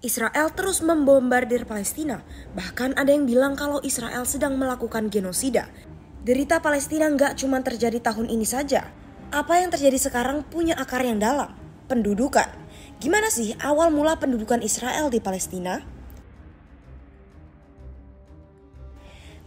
Israel terus membombardir Palestina. Bahkan ada yang bilang kalau Israel sedang melakukan genosida. Derita Palestina nggak cuma terjadi tahun ini saja. Apa yang terjadi sekarang punya akar yang dalam. Pendudukan. Gimana sih awal mula pendudukan Israel di Palestina?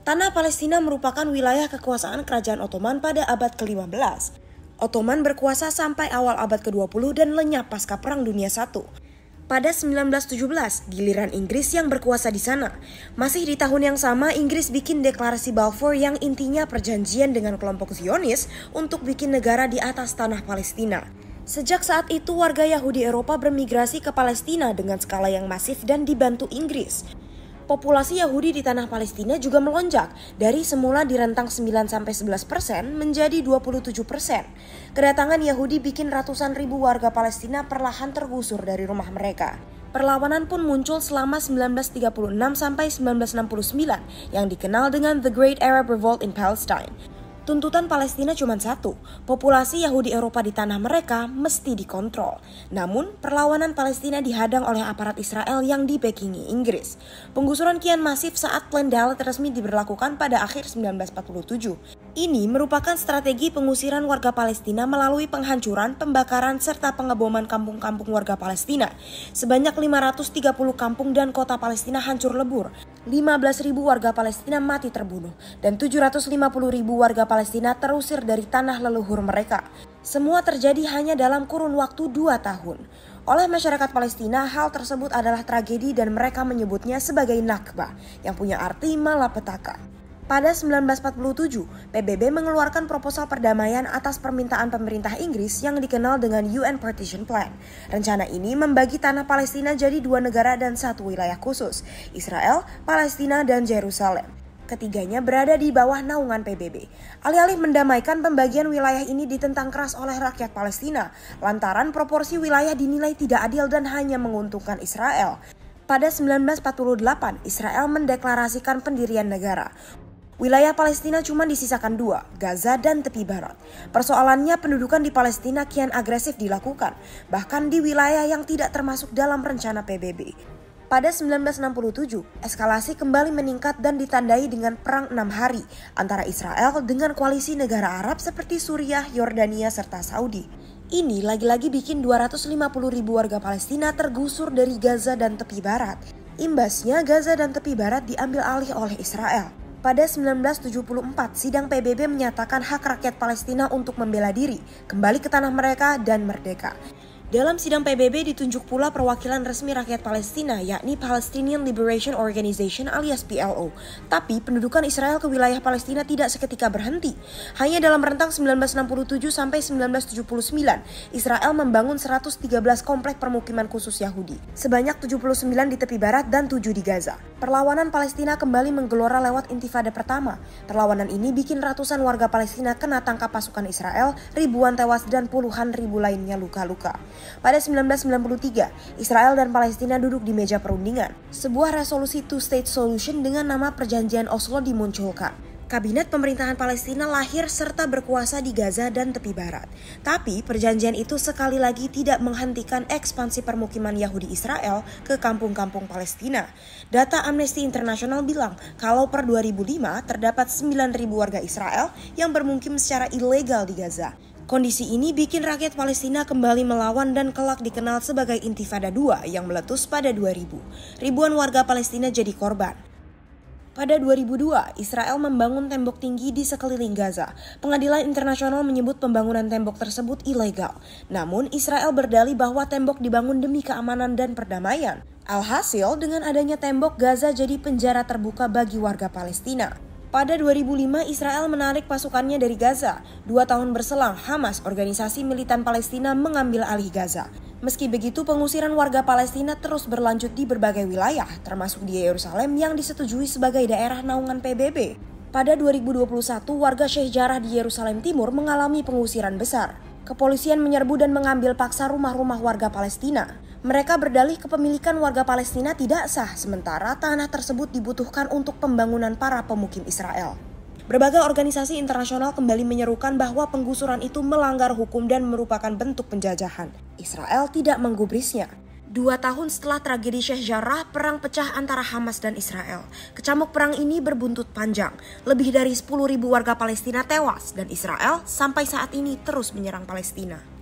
Tanah Palestina merupakan wilayah kekuasaan Kerajaan Ottoman pada abad ke-15. Ottoman berkuasa sampai awal abad ke-20 dan lenyap pasca Perang Dunia I. Pada 1917, giliran Inggris yang berkuasa di sana. Masih di tahun yang sama, Inggris bikin deklarasi Balfour yang intinya perjanjian dengan kelompok Zionis untuk bikin negara di atas tanah Palestina. Sejak saat itu, warga Yahudi Eropa bermigrasi ke Palestina dengan skala yang masif dan dibantu Inggris. Populasi Yahudi di tanah Palestina juga melonjak dari semula di rentang 9-11% menjadi 27%. Kedatangan Yahudi bikin ratusan ribu warga Palestina perlahan tergusur dari rumah mereka. Perlawanan pun muncul selama 1936 sampai 1969 yang dikenal dengan The Great Arab Revolt in Palestine. Tuntutan Palestina cuma satu, populasi Yahudi Eropa di tanah mereka mesti dikontrol. Namun, perlawanan Palestina dihadang oleh aparat Israel yang dibekingi Inggris. Penggusuran kian masif saat Plan Dalet resmi diberlakukan pada akhir 1947. Ini merupakan strategi pengusiran warga Palestina melalui penghancuran, pembakaran, serta pengeboman kampung-kampung warga Palestina. Sebanyak 530 kampung dan kota Palestina hancur lebur. 15.000 warga Palestina mati terbunuh dan 750.000 warga Palestina terusir dari tanah leluhur mereka. Semua terjadi hanya dalam kurun waktu 2 tahun. Oleh masyarakat Palestina, hal tersebut adalah tragedi dan mereka menyebutnya sebagai Nakba, yang punya arti malapetaka. Pada 1947, PBB mengeluarkan proposal perdamaian atas permintaan pemerintah Inggris yang dikenal dengan UN Partition Plan. Rencana ini membagi tanah Palestina jadi 2 negara dan 1 wilayah khusus, Israel, Palestina, dan Yerusalem. Ketiganya berada di bawah naungan PBB. Alih-alih mendamaikan, pembagian wilayah ini ditentang keras oleh rakyat Palestina, lantaran proporsi wilayah dinilai tidak adil dan hanya menguntungkan Israel. Pada 1948, Israel mendeklarasikan pendirian negara. Wilayah Palestina cuma disisakan 2, Gaza dan tepi barat. Persoalannya, pendudukan di Palestina kian agresif dilakukan, bahkan di wilayah yang tidak termasuk dalam rencana PBB. Pada 1967, eskalasi kembali meningkat dan ditandai dengan Perang 6 Hari antara Israel dengan koalisi negara Arab seperti Suriah, Yordania, serta Saudi. Ini lagi-lagi bikin 250.000 warga Palestina tergusur dari Gaza dan tepi barat. Imbasnya, Gaza dan tepi barat diambil alih oleh Israel. Pada 1974, sidang PBB menyatakan hak rakyat Palestina untuk membela diri, kembali ke tanah mereka dan merdeka. Dalam sidang PBB ditunjuk pula perwakilan resmi rakyat Palestina, yakni Palestinian Liberation Organization alias PLO. Tapi pendudukan Israel ke wilayah Palestina tidak seketika berhenti. Hanya dalam rentang 1967 sampai 1979, Israel membangun 113 komplek permukiman khusus Yahudi, sebanyak 79 di tepi barat dan 7 di Gaza. Perlawanan Palestina kembali menggelora lewat Intifada pertama. Perlawanan ini bikin ratusan warga Palestina kena tangkap pasukan Israel, ribuan tewas dan puluhan ribu lainnya luka-luka. Pada 1993, Israel dan Palestina duduk di meja perundingan. Sebuah resolusi two-state solution dengan nama Perjanjian Oslo dimunculkan. Kabinet pemerintahan Palestina lahir serta berkuasa di Gaza dan tepi barat. Tapi perjanjian itu sekali lagi tidak menghentikan ekspansi permukiman Yahudi Israel ke kampung-kampung Palestina. Data Amnesty International bilang kalau per 2005 terdapat 9.000 warga Israel yang bermukim secara ilegal di Gaza. Kondisi ini bikin rakyat Palestina kembali melawan dan kelak dikenal sebagai Intifada 2 yang meletus pada 2000. Ribuan warga Palestina jadi korban. Pada 2002, Israel membangun tembok tinggi di sekeliling Gaza. Pengadilan internasional menyebut pembangunan tembok tersebut ilegal. Namun, Israel berdalih bahwa tembok dibangun demi keamanan dan perdamaian. Alhasil, dengan adanya tembok, Gaza jadi penjara terbuka bagi warga Palestina. Pada 2005, Israel menarik pasukannya dari Gaza. 2 tahun berselang, Hamas, organisasi militan Palestina, mengambil alih Gaza. Meski begitu, pengusiran warga Palestina terus berlanjut di berbagai wilayah, termasuk di Yerusalem yang disetujui sebagai daerah naungan PBB. Pada 2021, warga Sheikh Jarrah di Yerusalem Timur mengalami pengusiran besar. Kepolisian menyerbu dan mengambil paksa rumah-rumah warga Palestina. Mereka berdalih kepemilikan warga Palestina tidak sah, sementara tanah tersebut dibutuhkan untuk pembangunan para pemukim Israel. Berbagai organisasi internasional kembali menyerukan bahwa penggusuran itu melanggar hukum dan merupakan bentuk penjajahan. Israel tidak menggubrisnya. 2 tahun setelah tragedi Sheikh Jarrah, perang pecah antara Hamas dan Israel. Kecamuk perang ini berbuntut panjang. Lebih dari 10.000 warga Palestina tewas dan Israel sampai saat ini terus menyerang Palestina.